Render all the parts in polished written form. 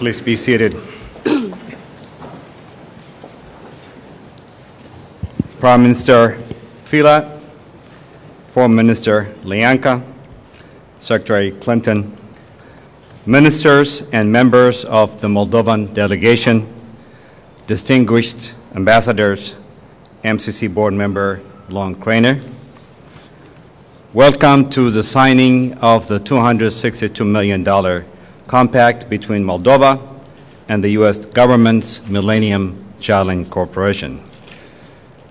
Please be seated. Prime Minister Filat, Foreign Minister Lianka, Secretary Clinton, ministers and members of the Moldovan delegation, distinguished ambassadors, MCC board member Lon Craner, welcome to the signing of the $262 million compact between Moldova and the U.S. government's Millennium Challenge Corporation.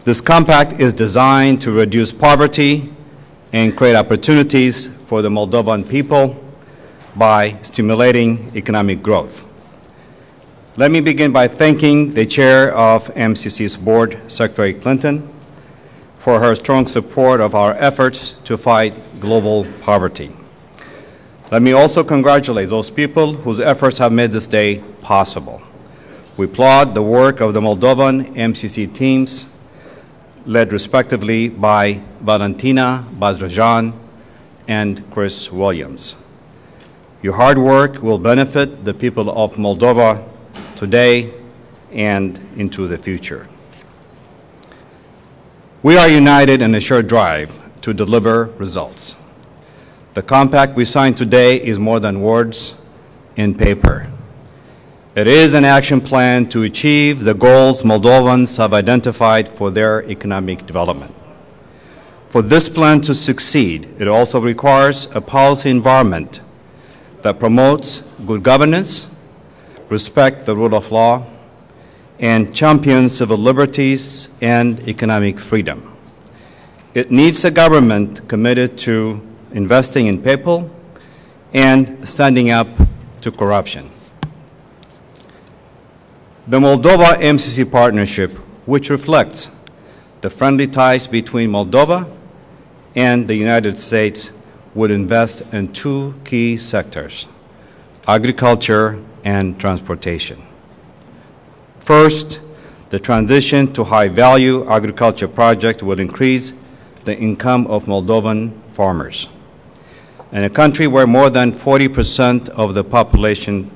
This compact is designed to reduce poverty and create opportunities for the Moldovan people by stimulating economic growth. Let me begin by thanking the chair of MCC's board, Secretary Clinton, for her strong support of our efforts to fight global poverty. Let me also congratulate those people whose efforts have made this day possible. We applaud the work of the Moldovan MCC teams, led respectively by Valentina Bazrajan and Chris Williams. Your hard work will benefit the people of Moldova today and into the future. We are united in a shared drive to deliver results. The compact we signed today is more than words in paper. It is an action plan to achieve the goals Moldovans have identified for their economic development. For this plan to succeed, it also requires a policy environment that promotes good governance, respect the rule of law, and champions civil liberties and economic freedom. It needs a government committed to investing in people and standing up to corruption. The Moldova-MCC partnership, which reflects the friendly ties between Moldova and the United States, would invest in two key sectors, agriculture and transportation. First, the transition to high-value agriculture project will increase the income of Moldovan farmers. In a country where more than 40% of the population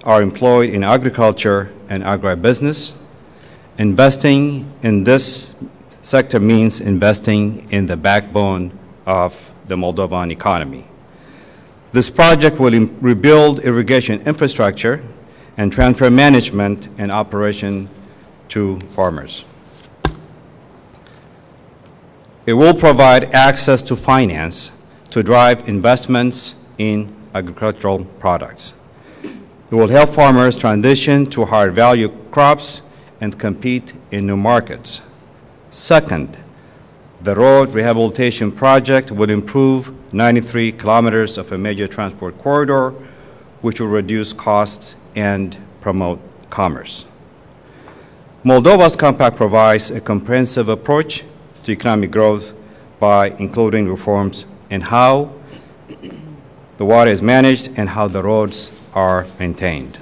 are employed in agriculture and agribusiness, investing in this sector means investing in the backbone of the Moldovan economy. This project will rebuild irrigation infrastructure and transfer management and operation to farmers. It will provide access to finance to drive investments in agricultural products. It will help farmers transition to higher value crops and compete in new markets. Second, the road rehabilitation project would improve 93 kilometers of a major transport corridor, which will reduce costs and promote commerce. Moldova's compact provides a comprehensive approach to economic growth by including reforms in how the water is managed and how the roads are maintained.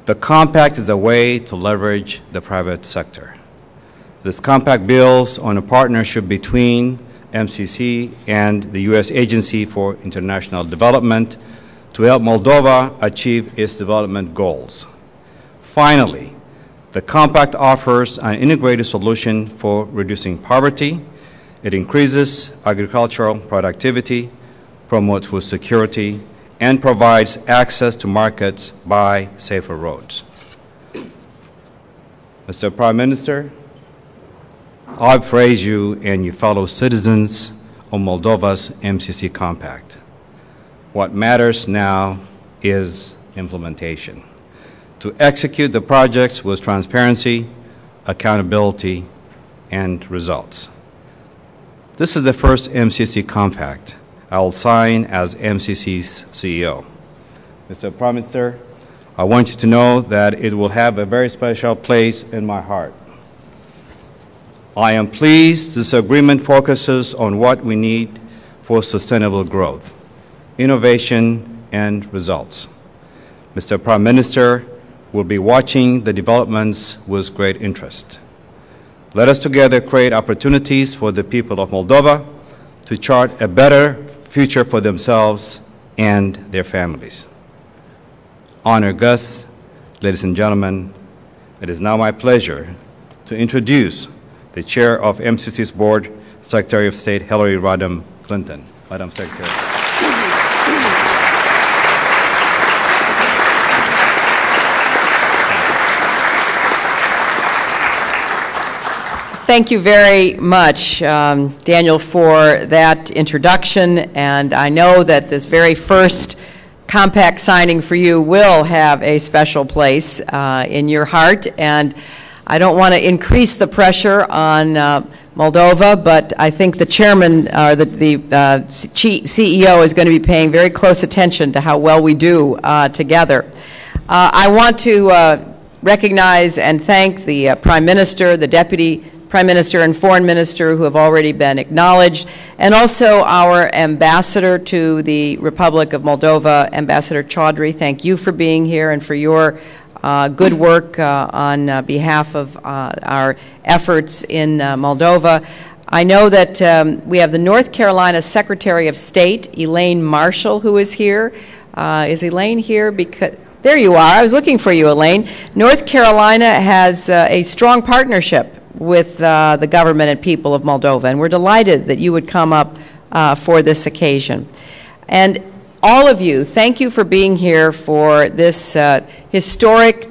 The compact is a way to leverage the private sector. This compact builds on a partnership between MCC and the U.S. Agency for International Development to help Moldova achieve its development goals. Finally, the compact offers an integrated solution for reducing poverty. It increases agricultural productivity, promotes food security, and provides access to markets by safer roads. Mr. Prime Minister, I praise you and your fellow citizens of Moldova's MCC compact. What matters now is implementation. To execute the projects with transparency, accountability, and results. This is the first MCC compact I will sign as MCC's CEO. Mr. Prime Minister, I want you to know that it will have a very special place in my heart. I am pleased this agreement focuses on what we need for sustainable growth, innovation, and results. Mr. Prime Minister will be watching the developments with great interest. Let us together create opportunities for the people of Moldova to chart a better future for themselves and their families. honored guests, ladies and gentlemen, it is now my pleasure to introduce the Chair of MCC's Board, Secretary of State Hillary Rodham Clinton. Madam Secretary. Thank you very much, Daniel, for that introduction, and I know that this very first compact signing for you will have a special place in your heart, and I don't want to increase the pressure on Moldova, but I think the chairman, or the CEO is going to be paying very close attention to how well we do together. I want to recognize and thank the Prime Minister, the Deputy Prime Minister and Foreign Minister who have already been acknowledged, and also our Ambassador to the Republic of Moldova, Ambassador Chaudhry. Thank you for being here and for your good work on behalf of our efforts in Moldova. I know that we have the North Carolina Secretary of State, Elaine Marshall, who is here. Is Elaine here? Because there you are. I was looking for you, Elaine. North Carolina has a strong partnership with the government and people of Moldova, and we're delighted that you would come up for this occasion. And all of you, thank you for being here for this historic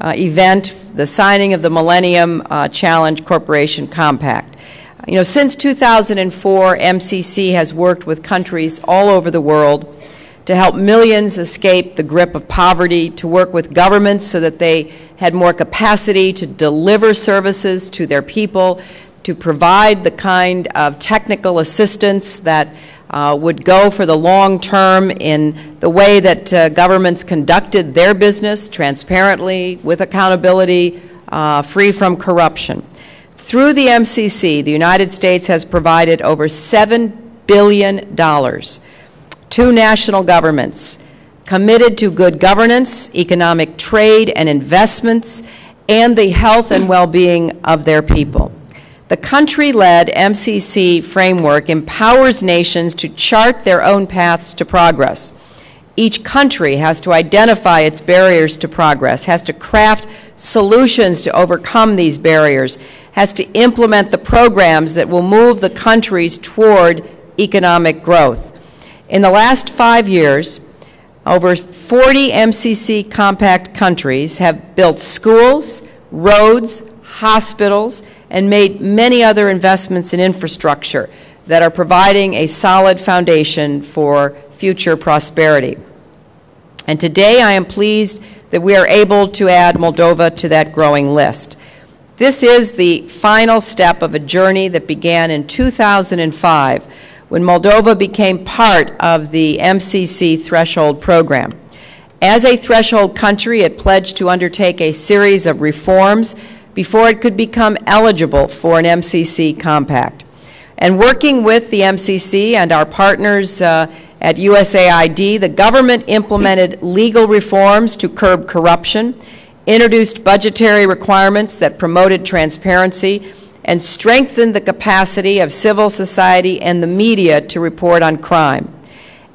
event, the signing of the Millennium Challenge Corporation Compact. You know, since 2004, MCC has worked with countries all over the world to help millions escape the grip of poverty, to work with governments so that they had more capacity to deliver services to their people, to provide the kind of technical assistance that would go for the long term in the way that governments conducted their business transparently, with accountability, free from corruption. Through the MCC, the United States has provided over $7 billion to national governments committed to good governance, economic trade and investments, and the health and well-being of their people. The country-led MCC framework empowers nations to chart their own paths to progress. Each country has to identify its barriers to progress, has to craft solutions to overcome these barriers, has to implement the programs that will move the countries toward economic growth. In the last 5 years, over 40 MCC compact countries have built schools, roads, hospitals, and made many other investments in infrastructure that are providing a solid foundation for future prosperity. And today I am pleased that we are able to add Moldova to that growing list. This is the final step of a journey that began in 2005 when Moldova became part of the MCC threshold program. As a threshold country, it pledged to undertake a series of reforms before it could become eligible for an MCC compact. And working with the MCC and our partners at USAID, the government implemented legal reforms to curb corruption, introduced budgetary requirements that promoted transparency, and strengthened the capacity of civil society and the media to report on crime.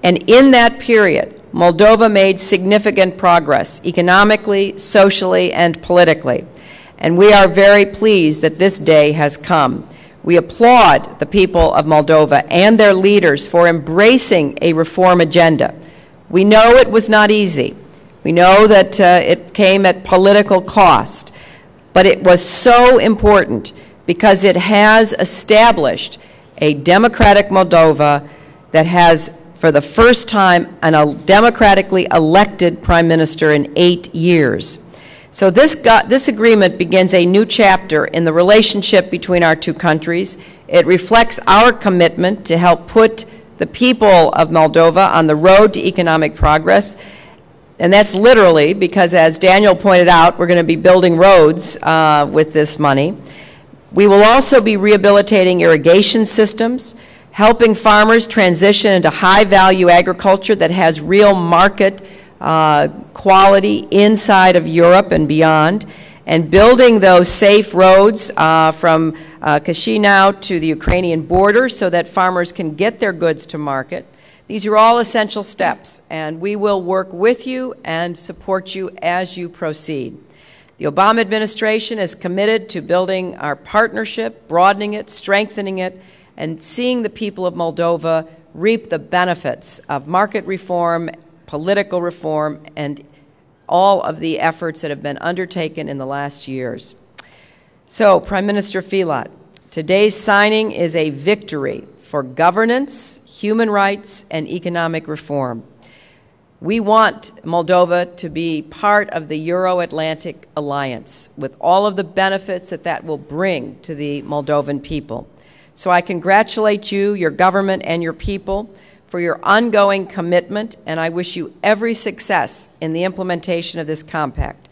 And in that period, Moldova made significant progress economically, socially, and politically. And we are very pleased that this day has come. We applaud the people of Moldova and their leaders for embracing a reform agenda. We know it was not easy. We know that it came at political cost, but it was so important because it has established a democratic Moldova that has, for the first time, a democratically elected prime minister in 8 years. So this agreement begins a new chapter in the relationship between our two countries. It reflects our commitment to help put the people of Moldova on the road to economic progress. And that's literally because, as Daniel pointed out, we're going to be building roads with this money. We will also be rehabilitating irrigation systems, helping farmers transition into high-value agriculture that has real market quality inside of Europe and beyond, and building those safe roads from Chisinau to the Ukrainian border so that farmers can get their goods to market. These are all essential steps, and we will work with you and support you as you proceed. The Obama administration is committed to building our partnership, broadening it, strengthening it, and seeing the people of Moldova reap the benefits of market reform, political reform, and all of the efforts that have been undertaken in the last years. So, Prime Minister Filat, today's signing is a victory for governance, human rights, and economic reform. We want Moldova to be part of the Euro-Atlantic Alliance with all of the benefits that that will bring to the Moldovan people. So I congratulate you, your government, and your people for your ongoing commitment, and I wish you every success in the implementation of this compact.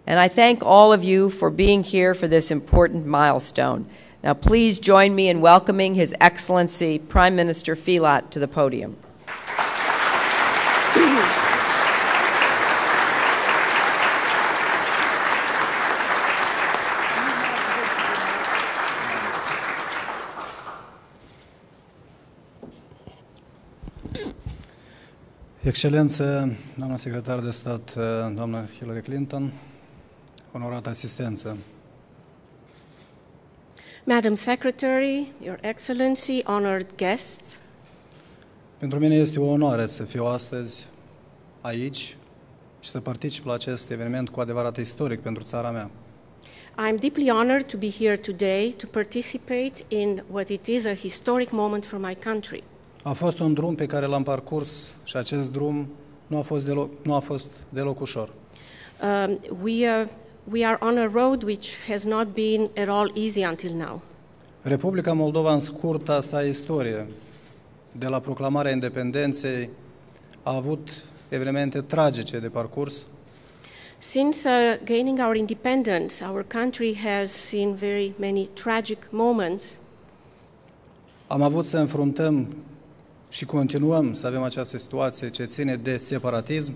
And I thank all of you for being here for this important milestone. Now please join me in welcoming His Excellency Prime Minister Filat to the podium. Excelență, doamna secretar de stat, doamna Hillary Clinton, onorată asistență. Madam Secretary, Your Excellency, honored guests. Pentru mine este o onoare să fiu astăzi aici și să particip la acest eveniment cu adevărat istoric pentru țara mea. I am deeply honored to be here today to participate in what it is a historic moment for my country. A fost un drum pe care l-am parcurs și acest drum nu a fost deloc ușor. We are on a road which has not been at all easy until now. Republica Moldova, în scurta sa istorie, de la proclamarea independenței, a avut evenimente tragice de parcurs. Since gaining our independence, our country has seen very many tragic moments. Am avut să înfruntăm și continuăm să avem această situație ce ține de separatism.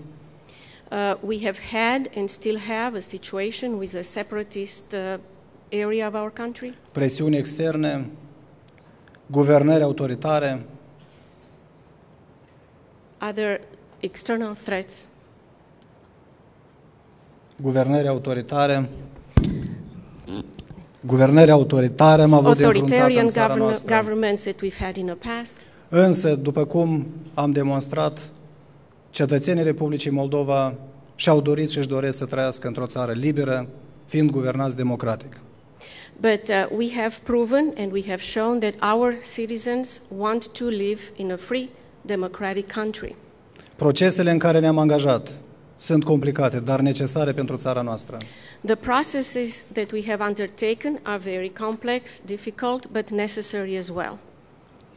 We have had and still have a situation with a separatist area of our country. Presiuni externe, guvernări autoritare, Other external threats. Guvernări autoritare am avut de înfruntat în țara noastră. Governments that we've had in the past. Însă, după cum am demonstrat, cetățenii Republicii Moldova și-au dorit și își doresc să trăiască într-o țară liberă, fiind guvernați democratic. But we have proven and we have shown that our citizens want to live in a free, democratic country. Procesele în care ne-am angajat sunt complicate, dar necesare pentru țara noastră. The processes that we have undertaken are very complex, difficult, but necessary as well.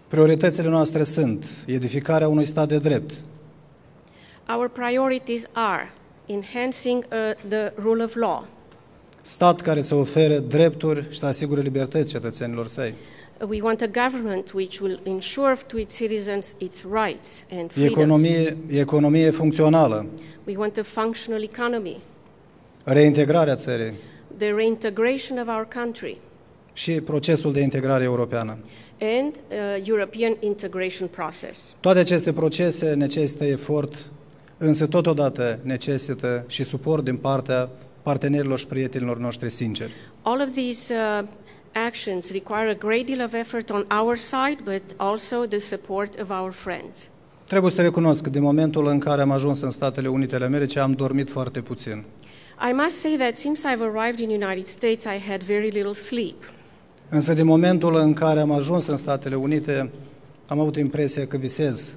Prioritățile noastre sunt edificarea unui stat de drept, Our priorities are enhancing the rule of law, stat care să ofere drepturi și să asigure libertăți cetățenilor săi, we want a government which will ensure to its citizens its rights and freedoms. economie funcțională, We want a functional economy, reintegrarea țării the reintegration of our country, și procesul de integrare europeană. and European integration process. Toate aceste procese necesită efort, însă totodată necesită și suport din partea partenerilor și prietenilor noștri sinceri. All of these actions require a great deal of effort on our side, but also the support of our friends. Trebuie să recunosc că din momentul în care am ajuns în Statele Unite ale Americii am dormit foarte puțin. I must say that since I've arrived in the United States, I had very little sleep. Însă din momentul în care am ajuns în Statele Unite am avut impresia că visez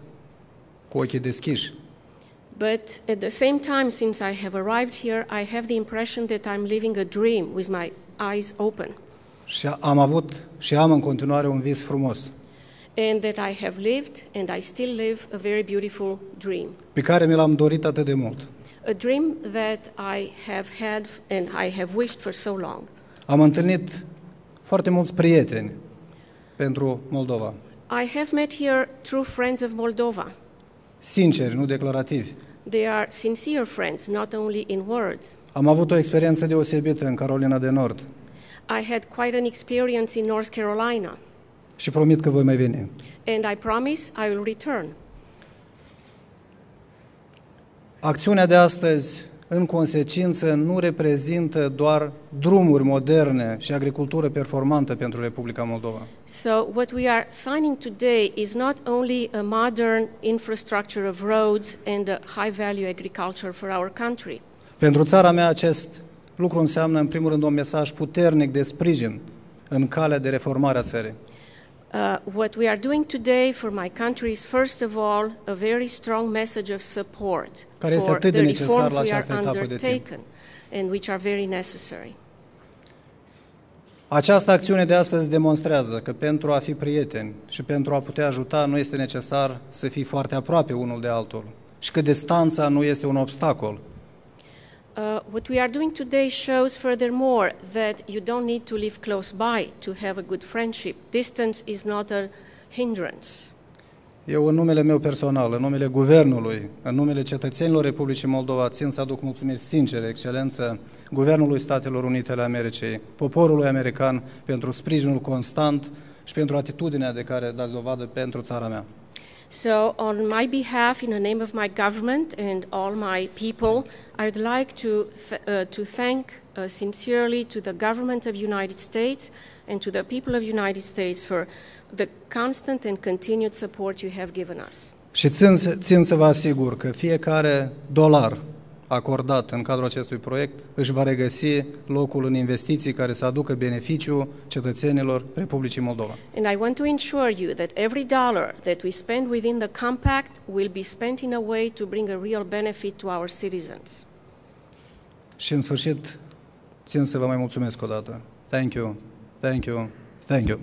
cu ochii deschiși. But at the same time, since I have arrived here, I have the impression that I'm living a dream with my eyes open, Și am avut și am în continuare un vis frumos, and that I have lived and I still live a very beautiful dream. pe care mi l-am dorit atât de mult. A dream that I have had and I have wished for so long. Am întâlnit foarte mulți prieteni pentru Moldova, I have met here true friends of Moldova. sinceri, nu declarativi. They are sincere friends, not only in words. Am avut o experiență deosebită în Carolina de Nord I had quite an experience in North Carolina, și promit că voi mai veni. and I promise I will return. Acțiunea de astăzi, în consecință, nu reprezintă doar drumuri moderne și agricultură performantă pentru Republica Moldova. So what we are signing today is not only a modern infrastructure of roads and a high-value agriculture for our country. Pentru țara mea acest lucru înseamnă, în primul rând, un mesaj puternic de sprijin în calea de reformare a țării. What we are doing today for my country is, first of all, a very strong message of support Care este for atât de the necesar reforms la we are această etapă de timp. undertaken and which are very necessary. Această acțiune de astăzi demonstrează că pentru a fi prieteni și pentru a putea ajuta nu este necesar să fii foarte aproape unul de altul și că distanța nu este un obstacol. What we are doing today shows furthermore that you don't need to live close by to have a good friendship. Distance is not a hindrance. Eu, în numele meu personal, în numele Guvernului, în numele cetățenilor Republicii Moldova, țin să aduc mulțumiri sincere, Excelență, Guvernului Statelor Unite ale Americii, poporului american, pentru sprijinul constant și pentru atitudinea de care dați dovadă pentru țara mea. So, on my behalf, in the name of my government and all my people, I would like to thank sincerely to the government of United States and to the people of United States for the constant and continued support you have given us. Și țin să vă asigur că fiecare dolar acordat în cadrul acestui proiect își va regăsi locul în investiții care să aducă beneficiu cetățenilor Republicii Moldova. And I want to ensure you that every dollar that we spend within the compact will be spent in a way to bring a real benefit to our citizens. Și în sfârșit, țin să vă mai mulțumesc o dată. Thank you, thank you, thank you.